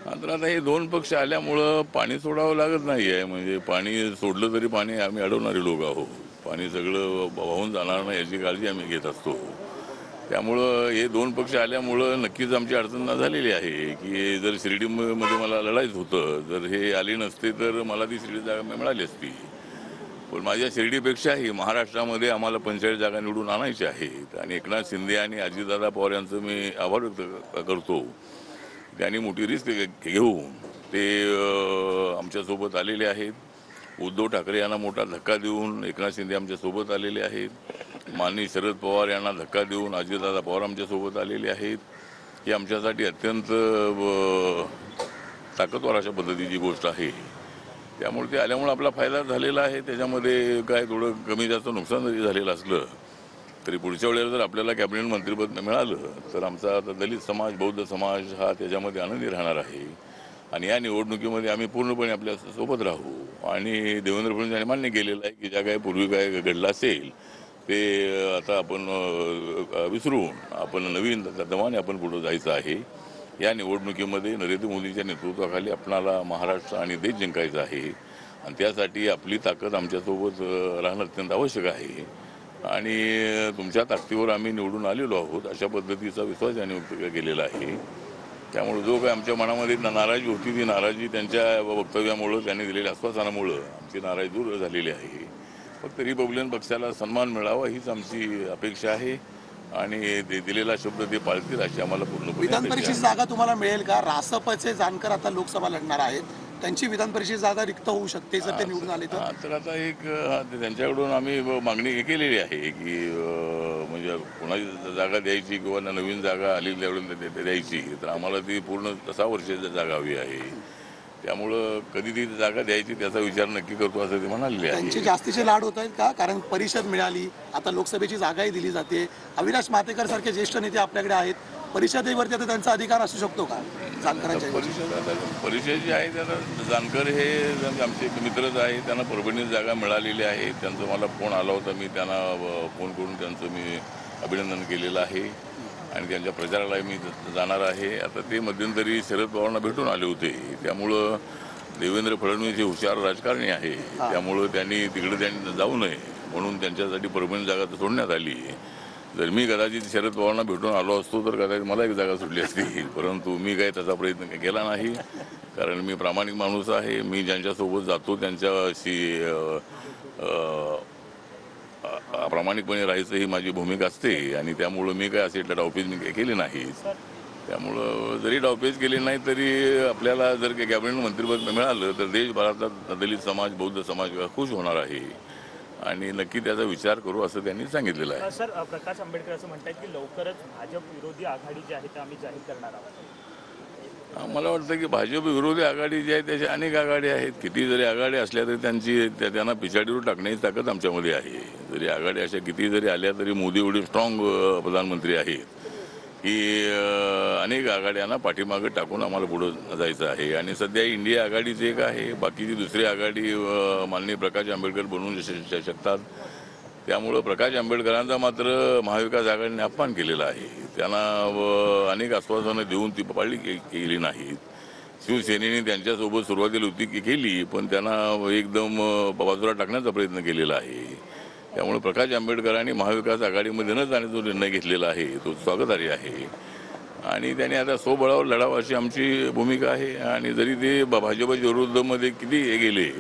मात्र आता हे दोन पक्ष आल्यामुळं पाणी सोडावं लागत नाही आहे. म्हणजे पाणी सोडलं तरी पाणी आम्ही अडवणारे लोक आहोत. पाणी सगळं वाहून जाणार नाही याची काळजी आम्ही घेत असतो. त्यामुळं हे दोन पक्ष आल्यामुळं नक्कीच आमची अडचण झालेली आहे की जर शिर्डीमध्ये मला लढायचं होतं, जर हे आले नसते तर मला ती शिर्डी जागा मिळाली असती. पण माझ्या शिर्डीपेक्षाही महाराष्ट्रामध्ये आम्हाला 45 जागा निवडून आणायच्या आहेत आणि एकनाथ शिंदे आणि अजितदादा पवार यांचं मी आभार व्यक्त करतो. त्यांनी मोठी रिस्क घेऊन ते आमच्यासोबत आलेले आहेत. उद्धव ठाकरे यांना मोठा धक्का देऊन एकनाथ शिंदे आमच्यासोबत आलेले आहेत. माननीय शरद पवार यांना धक्का देऊन अजितदादा पवार आमच्यासोबत आलेले आहेत. ही आमच्यासाठी अत्यंत ताकदवार अशा पद्धतीची गोष्ट आहे. त्यामुळे ते आल्यामुळे आपला फायदा झालेला आहे. त्याच्यामध्ये काय थोडं कमी जास्त नुकसान जरी झालेलं असलं तरी पुढच्या वेळेला जर आपल्याला कॅबिनेट मंत्रिपद मिळालं तर आमचा दलित समाज, बौद्ध समाज हा त्याच्यामध्ये आनंदी राहणार आहे. आणि या निवडणुकीमध्ये आम्ही पूर्णपणे आपल्या सोबत राहू. आणि देवेंद्र फडणवीस यांनी मान्य केलेलं आहे की ज्या काही पूर्वी काय घडलं असेल ते आता आपण विसरून आपण नवीन दमाने आपण पुढे जायचं आहे. या निवडणुकीमध्ये नरेंद्र मोदींच्या नेतृत्वाखाली आपणाला महाराष्ट्र आणि देश जिंकायचा आहे आणि त्यासाठी आपली ताकद आमच्यासोबत राहणं अत्यंत आवश्यक आहे. आणि तुमच्या ताकदीवर आम्ही निवडून आलेलो आहोत अशा पद्धतीचा विश्वास यांनी व्यक्त केलेला आहे. त्यामुळे जो काही आमच्या मनामध्ये नाराजी होती ती नाराजी त्यांच्या वक्तव्यामुळं, त्यांनी दिलेल्या आश्वासनामुळं आमची नाराजी दूर झालेली आहे. फक्त रिपब्लिकन पक्षाला सन्मान मिळावा हीच आमची अपेक्षा आहे आणि दिलेला शब्द ते पाळतील अशी आम्हाला पूर्णपणे विधान परिषद जागा तुम्हाला मिळेल का? रासपचे जानकर आता लोकसभा लढणार आहेत, त्यांची विधान परिषद जागा रिक्त होऊ शकते जर ते निवडून आले तर. तर आता एक त्यांच्याकडून आम्ही मागणी केलेली आहे की म्हणजे कोणाची जागा द्यायची किंवा नवीन जागा आली द्यायची तर आम्हाला ती पूर्ण 6 वर्षाची जागा हवी आहे. त्यामुळं कधी ती जागा द्यायची त्याचा विचार नक्की करतो असं ते म्हणाले आहे. त्यांचे जास्तीचे लाड होत आहेत का? कारण परिषद मिळाली, आता लोकसभेची जागाही दिली जाते. अविनाश मातेकर सारखे ज्येष्ठ नेते आपल्याकडे आहेत, परिषदेवरती आता त्यांचा अधिकार असू शकतो का जानकरांच्या? परिषद जी आहे त्याला जानकर हे आमचे मित्रच आहे. त्यांना परभणीत जागा मिळालेली आहे. त्यांचा मला फोन आला होता, मी त्यांना फोन करून त्यांचं मी अभिनंदन केलेलं आहे आणि त्यांच्या प्रचाराला मी जाणार आहे. आता ते मध्यंतरी शरद पवारांना भेटून आले होते. त्यामुळं देवेंद्र फडणवीस हे हुशार राजकारणी आहे. त्यामुळं त्यांनी तिकडे जाऊ नये म्हणून त्यांच्यासाठी परभणी जागा सोडण्यात आली. जर मी कदाचित शरद पवारांना भेटून आलो असतो तर कदाचित मला एक जागा सुटली असती. परंतु मी काही तसा प्रयत्न केला नाही कारण मी प्रामाणिक माणूस आहे. मी ज्यांच्यासोबत जातो त्यांच्याशी प्रामाणिकपणे राहायचं ही माझी भूमिका असते आणि त्यामुळं मी काय असे डावपेच मी केले नाही. त्यामुळं जरी डावपेच केले नाही तरी आपल्याला जर कॅबिनेट मंत्रिपद मिळालं तर देशभरातला दलित समाज, बौद्ध समाज खुश होणार आहे आणि नक्की त्याचा विचार करू असं त्यांनी सांगितलेलं आहे. सर, प्रकाश आंबेडकर असं म्हणतात की लवकरच भाजप विरोधी आघाडी जी आहे ते आम्ही जाहीर करणार आहोत. मला वाटतं की भाजप विरोधी आघाडी जी आहे त्याच्या अनेक आघाड्या आहेत. किती जरी आघाड्या असल्या तरी त्यांना पिछाडीवर टाकण्याची ताकद आमच्यामध्ये आहे. जरी आघाड्या अशा किती जरी आल्या तरी मोदी एवढे स्ट्रॉंग प्रधानमंत्री आहेत की अनेक आघाड्यांना पाठीमागं टाकून आम्हाला पुढं जायचं आहे. आणि सध्या इंडिया आघाडीच एक आहे, बाकीची दुसरी आघाडी माननीय प्रकाश आंबेडकर बनवून शकतात. त्यामुळं प्रकाश आंबेडकरांचा मात्र महाविकास आघाडीने अपमान केलेला आहे. त्यांना अनेक आश्वासनं देऊन ती पाळली केली नाहीत. शिवसेनेने त्यांच्यासोबत सुरुवातीला युती केली पण त्यांना एकदम बाजूला टाकण्याचा प्रयत्न केलेला आहे. त्यामुळे प्रकाश आंबेडकरांनी महाविकास आघाडीमध्ये न जाण्याचा जो निर्णय घेतलेला आहे तो स्वागतार्ह आहे आणि त्याने आता स्वबळावर लढावं अशी आमची भूमिका आहे. आणि जरी ते भाजपच्या विरोधामध्ये किती गेले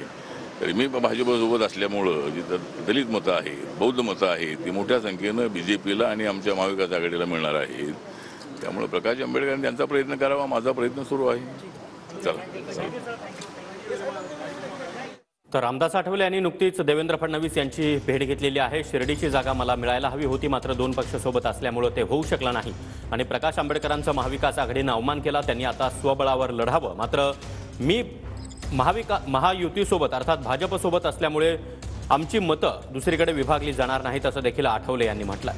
तरी मी भाजपसोबत असल्यामुळं जी दलित मतं आहेत, बौद्ध मतं आहेत ती मोठ्या संख्येनं BJPला आणि आमच्या महाविकास आघाडीला मिळणार आहेत. त्यामुळे प्रकाश आंबेडकरांनी त्यांचा प्रयत्न करावा, माझा प्रयत्न सुरू आहे. चला. तर रामदास आठवले यांनी नुकतीच देवेंद्र फडणवीस यांची भेट घेतलेली आहे. शिर्डीची जागा मला मिळायला हवी होती मात्र 2 पक्ष सोबत असल्यामुळे ते होऊ शकलं नाही आणि प्रकाश आंबेडकरांचा महाविकास आघाडीनं अवमान केला. त्यांनी आता स्वबळावर लढावं मात्र मी महायुतीसोबत अर्थात भाजपसोबत असल्यामुळे आमची मतं दुसरीकडे विभागली जाणार नाहीत असं देखील आठवले यांनी म्हटलं.